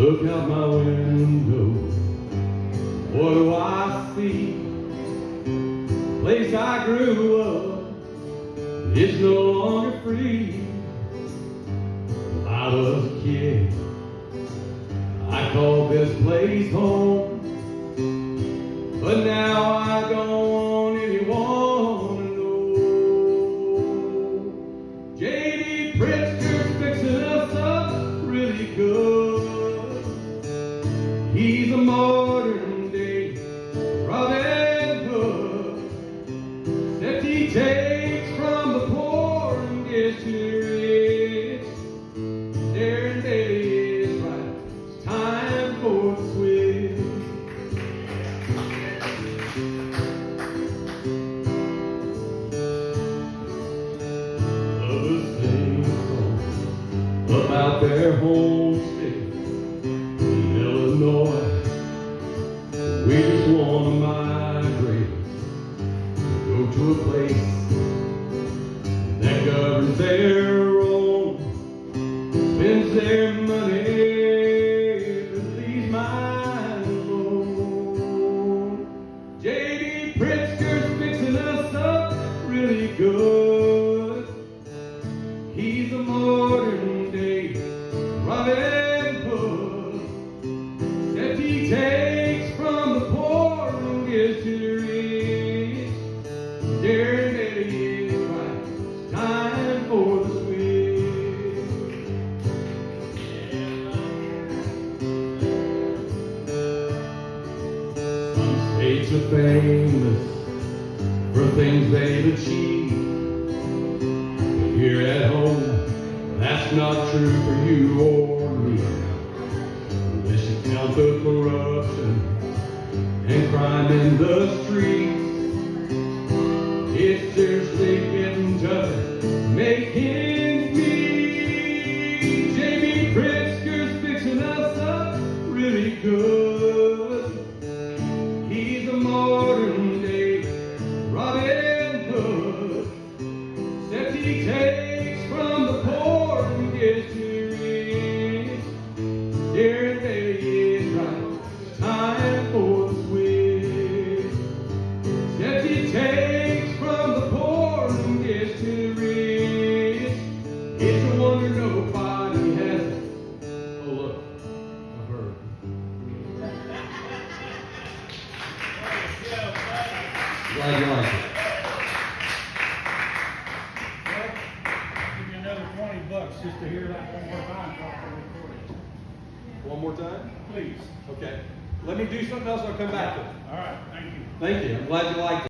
look out my window, what do I see? The place I grew up, it's no longer free. When I was a kid, I called this place home, but now I don't want anyone to know. J.D. Pritzker's fixing us up really good. He's a modern day Robin Hood, except he takes from the poor and gives to the rich. There and daily is right, it's time for the switch. Others sing songs about their homestead in Illinois. We just want to migrate, go to a place that governs their own, spends their money, but leaves mine alone. J.D. Pritzker's fixing us up really good. He's a modern day Robin Hood, except he takes from the poor and gives to the rich. There and daily is right, it's time for the switch. Some states are famous for things they've achieved, but here at home, that's not true for you or me. Unless you count the corruption and crime in the streets, it's seriously getting tougher, making me. J.B. Pritzker's fixing us up really good. He's a modern day Robin Hood, except he takes from the poor and gives to the rich. There and daily is right, it's time for the switch. Except he takes from the poor and gives to the rich. It's a wonder nobody has it. Oh look, I heard. Glad you like it. Well, give you another $20 just to hear that one more time properly recorded. One more time? Please. Okay. Let me do something else, I'll come back to it. All right, thank you. Thank you. I'm glad you liked it.